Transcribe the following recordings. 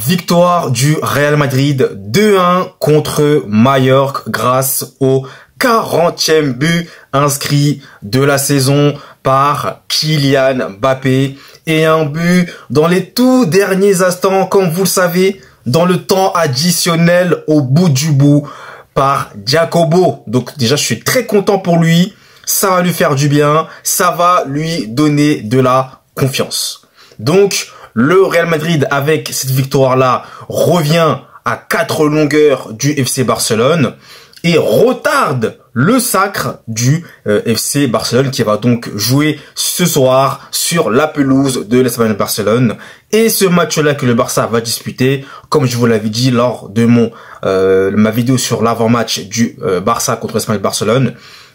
Victoire du Real Madrid 2-1 contre Mallorca grâce au 40e but inscrit de la saison par Kylian Mbappé et un but dans les tout derniers instants, comme vous le savez, dans le temps additionnel au bout du bout par Jacobo. Donc déjà, je suis très content pour lui. Ça va lui faire du bien. Ça va lui donner de la confiance. Donc, le Real Madrid, avec cette victoire-là, revient à 4 longueurs du FC Barcelone et retarde le sacre du FC Barcelone qui va donc jouer ce soir sur la pelouse de l'Espagnol Barcelone. Et ce match-là que le Barça va disputer, comme je vous l'avais dit lors de ma vidéo sur l'avant-match du Barça contre l'Espagnol Barcelone,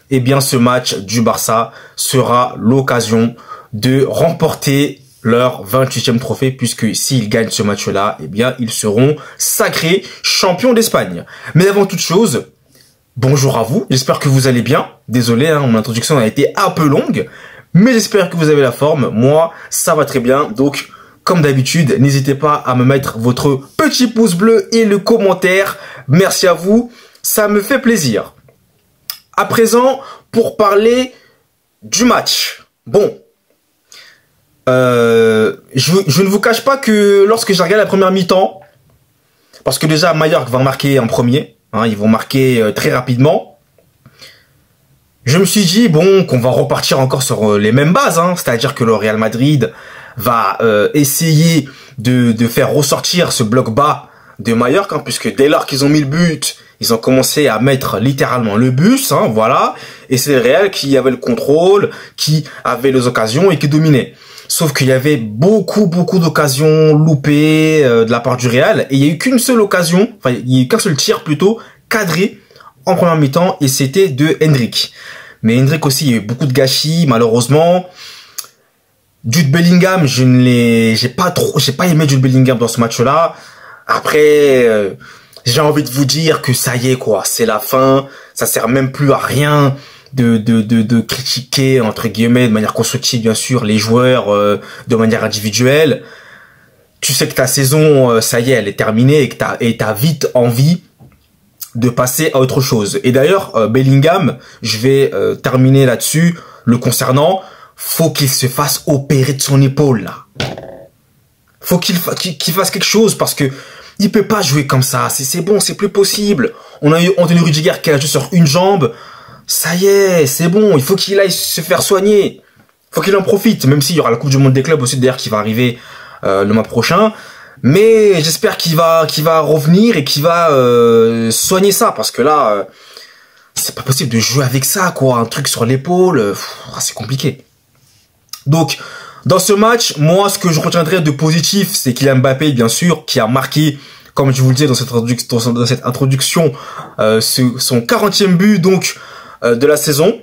eh bien ce match du Barça sera l'occasion de remporter leur 28e trophée, puisque s'ils gagnent ce match-là, eh bien, ils seront sacrés champions d'Espagne. Mais avant toute chose, bonjour à vous, j'espère que vous allez bien. Désolé, hein, mon introduction a été un peu longue, mais j'espère que vous avez la forme. Moi, ça va très bien, donc, comme d'habitude, n'hésitez pas à me mettre votre petit pouce bleu et le commentaire. Merci à vous, ça me fait plaisir. À présent, pour parler du match. Bon, je ne vous cache pas que lorsque j'ai regardé la première mi-temps, parce que déjà Mallorca va marquer en premier, hein, ils vont marquer très rapidement, je me suis dit bon qu'on va repartir encore sur les mêmes bases, hein, c'est-à-dire que le Real Madrid va essayer de faire ressortir ce bloc bas de Mallorca, hein, puisque dès lors qu'ils ont mis le but, ils ont commencé à mettre littéralement le bus, hein, voilà, et c'est le Real qui avait le contrôle, qui avait les occasions et qui dominait. Sauf qu'il y avait beaucoup d'occasions loupées de la part du Real. Et il n'y a eu qu'une seule occasion, enfin il n'y a eu qu'un seul tir plutôt, cadré en première mi-temps. Et c'était de Endrick. Mais Endrick aussi, il y a eu beaucoup de gâchis, malheureusement. Jude Bellingham, j'ai pas aimé Jude Bellingham dans ce match-là. Après, j'ai envie de vous dire que ça y est quoi, c'est la fin. Ça sert même plus à rien de critiquer entre guillemets de manière constructive bien sûr les joueurs de manière individuelle. Tu sais que ta saison ça y est elle est terminée et t'as vite envie de passer à autre chose. Et d'ailleurs Bellingham, je vais terminer là-dessus le concernant, faut qu'il se fasse opérer de son épaule là. Faut qu'il fasse quelque chose parce que il peut pas jouer comme ça, c'est bon, c'est plus possible. On a eu Anthony Rudiger qui a joué sur une jambe. Ça y est, c'est bon, il faut qu'il aille se faire soigner. Il faut qu'il en profite, même s'il y aura la Coupe du Monde des clubs aussi d'ailleurs qui va arriver le mois prochain. Mais j'espère qu'il va revenir et qu'il va soigner ça, parce que là, c'est pas possible de jouer avec ça, quoi. Un truc sur l'épaule, c'est compliqué. Donc, dans ce match, moi, ce que je retiendrai de positif, c'est Kylian Mbappé, bien sûr, qui a marqué, comme je vous le disais dans cette introduction, son 40e but, donc, de la saison.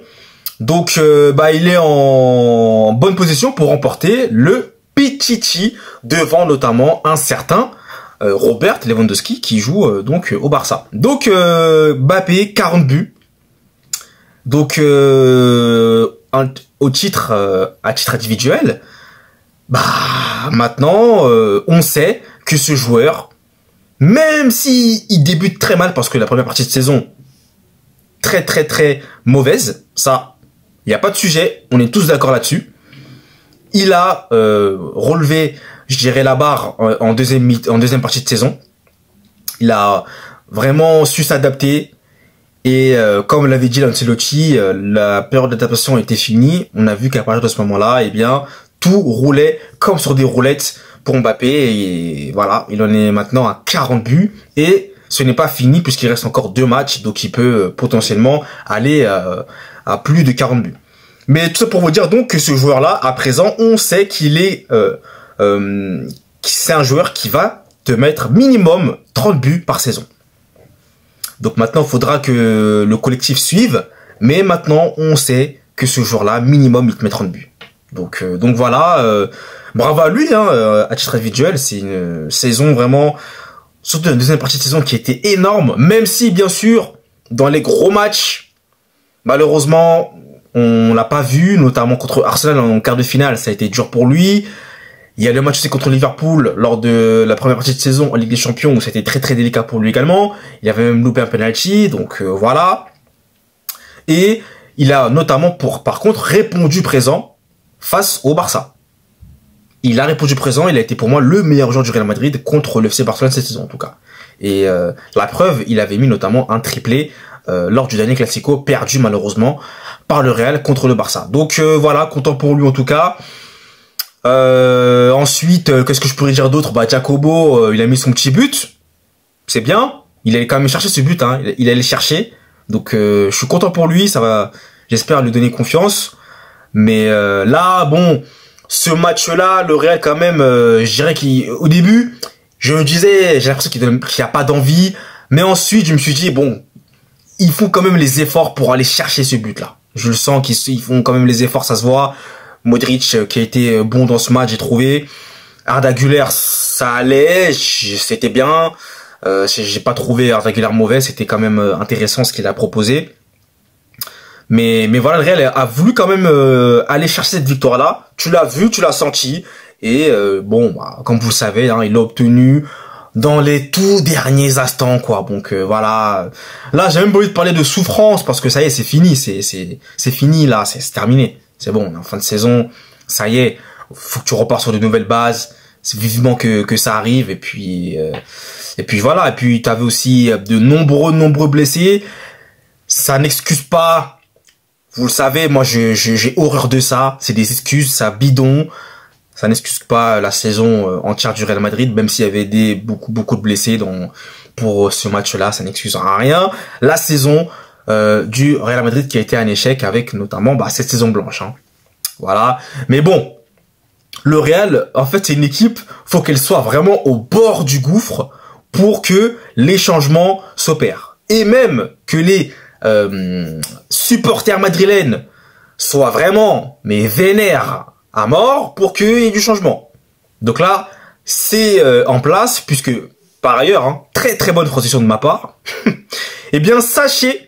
Donc il est en bonne position pour remporter le Pichichi devant notamment un certain Robert Lewandowski qui joue donc au Barça. Donc Mbappé 40 buts. Donc à titre individuel, maintenant on sait que ce joueur, même si il débute très mal parce que la première partie de saison très mauvaise, ça, il n'y a pas de sujet, on est tous d'accord là-dessus. Il a relevé, je dirais, la barre en deuxième partie de saison. Il a vraiment su s'adapter et comme l'avait dit Ancelotti, la période d'adaptation était finie. On a vu qu'à partir de ce moment-là, eh bien, tout roulait comme sur des roulettes pour Mbappé et voilà, il en est maintenant à 40 buts et ce n'est pas fini puisqu'il reste encore 2 matchs, donc il peut potentiellement aller à plus de 40 buts. Mais tout ça pour vous dire donc que ce joueur-là, à présent, on sait qu'il est, c'est un joueur qui va te mettre minimum 30 buts par saison. Donc maintenant, il faudra que le collectif suive, mais maintenant, on sait que ce joueur-là, minimum, il te met 30 buts. Donc voilà, bravo à lui, hein, à titre individuel, c'est une saison vraiment, surtout une deuxième partie de saison qui était énorme, même si, bien sûr, dans les gros matchs, malheureusement, on l'a pas vu, notamment contre Arsenal en quart de finale, ça a été dur pour lui. Il y a le match aussi contre Liverpool lors de la première partie de saison en Ligue des Champions où c'était très très délicat pour lui également. Il avait même loupé un penalty, donc voilà. Et il a notamment par contre répondu présent face au Barça. Il a répondu présent, il a été pour moi le meilleur joueur du Real Madrid contre le FC Barcelone cette saison en tout cas. Et la preuve, il avait mis notamment un triplé lors du dernier Classico, perdu malheureusement par le Real contre le Barça. Donc voilà, content pour lui en tout cas. Ensuite, qu'est-ce que je pourrais dire d'autre? Bah Jacobo, il a mis son petit but, c'est bien. Il allait quand même chercher ce but, hein. Il allait le chercher. Donc je suis content pour lui, ça va, j'espère lui donner confiance. Mais là, bon, ce match-là, le Real quand même, je dirais qu'au début, je me disais, j'ai l'impression qu'il n'y a pas d'envie. Mais ensuite, je me suis dit, bon, ils font quand même les efforts pour aller chercher ce but-là. Je le sens qu'ils font quand même les efforts, ça se voit. Modric qui a été bon dans ce match, j'ai trouvé. Arda Güler, ça allait, c'était bien. J'ai pas trouvé Arda Güler mauvais, c'était quand même intéressant ce qu'il a proposé. Mais voilà, le Real a voulu quand même aller chercher cette victoire-là. Tu l'as vu, tu l'as senti. Et bon, bah, comme vous le savez, hein, il l'a obtenu dans les tout derniers instants, quoi. Donc voilà. Là, j'ai même pas envie de parler de souffrance parce que ça y est, c'est fini, c'est fini là, c'est terminé. C'est bon, on est en fin de saison, ça y est, faut que tu repars sur de nouvelles bases. C'est vivement que ça arrive et puis voilà. Et puis t'avais aussi de nombreux blessés. Ça n'excuse pas. Vous le savez, moi j'ai horreur de ça. C'est des excuses, ça bidon. Ça n'excuse pas la saison entière du Real Madrid, même s'il y avait beaucoup de blessés pour ce match-là, ça n'excuse rien. La saison du Real Madrid qui a été un échec avec notamment cette saison blanche. Hein. Voilà. Mais bon, le Real, en fait, c'est une équipe, faut qu'elle soit vraiment au bord du gouffre pour que les changements s'opèrent. Et même que les supporters madrilènes soient vraiment vénères à mort pour qu'il y ait du changement. Donc là, c'est en place, puisque par ailleurs, hein, très bonne transition de ma part, eh bien sachez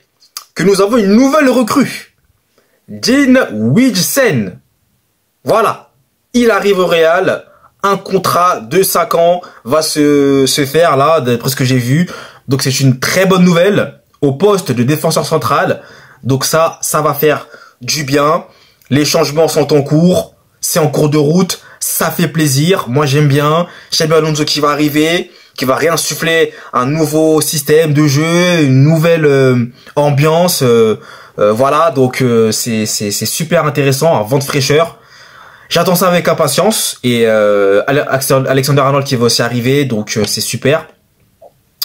que nous avons une nouvelle recrue. Dean Huijsen. Voilà. Il arrive au Real. Un contrat de 5 ans va se faire là, d'après ce que j'ai vu. Donc c'est une très bonne nouvelle au poste de défenseur central. Donc ça va faire du bien. Les changements sont en cours. C'est en cours de route. Ça fait plaisir. Moi j'aime bien. Xabi Alonso qui va arriver, qui va réinsuffler un nouveau système de jeu, une nouvelle ambiance. Voilà, donc c'est super intéressant, un vent de fraîcheur. J'attends ça avec impatience. Et Alexander Arnold qui va aussi arriver, donc c'est super.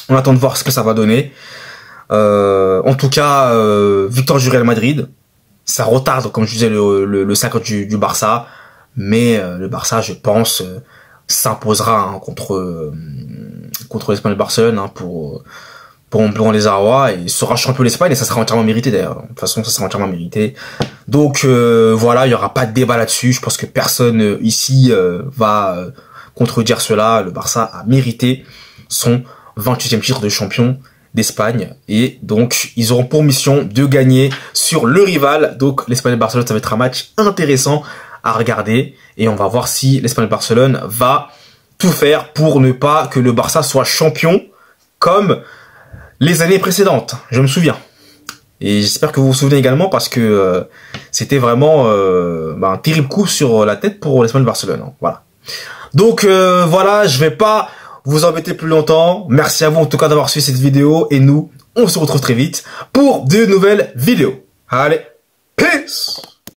On attend de voir ce que ça va donner. En tout cas, victoire du Real Madrid. Ça retarde, comme je disais, le sacre du Barça. Mais le Barça, je pense, s'imposera hein, contre l'Espagnol Barcelone hein, pour les Arrois et sera champion d'Espagne et ça sera entièrement mérité d'ailleurs. De toute façon, ça sera entièrement mérité. Donc voilà, il y aura pas de débat là-dessus. Je pense que personne ici va contredire cela. Le Barça a mérité son 28e titre de champion d'Espagne et donc ils auront pour mission de gagner sur le rival. Donc l'Espagnol Barcelone, ça va être un match intéressant à regarder et on va voir si l'Espagnol Barcelone va tout faire pour ne pas que le Barça soit champion comme les années précédentes, je me souviens. Et j'espère que vous vous souvenez également parce que c'était vraiment un terrible coup sur la tête pour l'Espagnol Barcelone. Hein, voilà. Donc voilà, je vais pas vous embêter plus longtemps. Merci à vous en tout cas d'avoir suivi cette vidéo et nous, on se retrouve très vite pour de nouvelles vidéos. Allez, peace!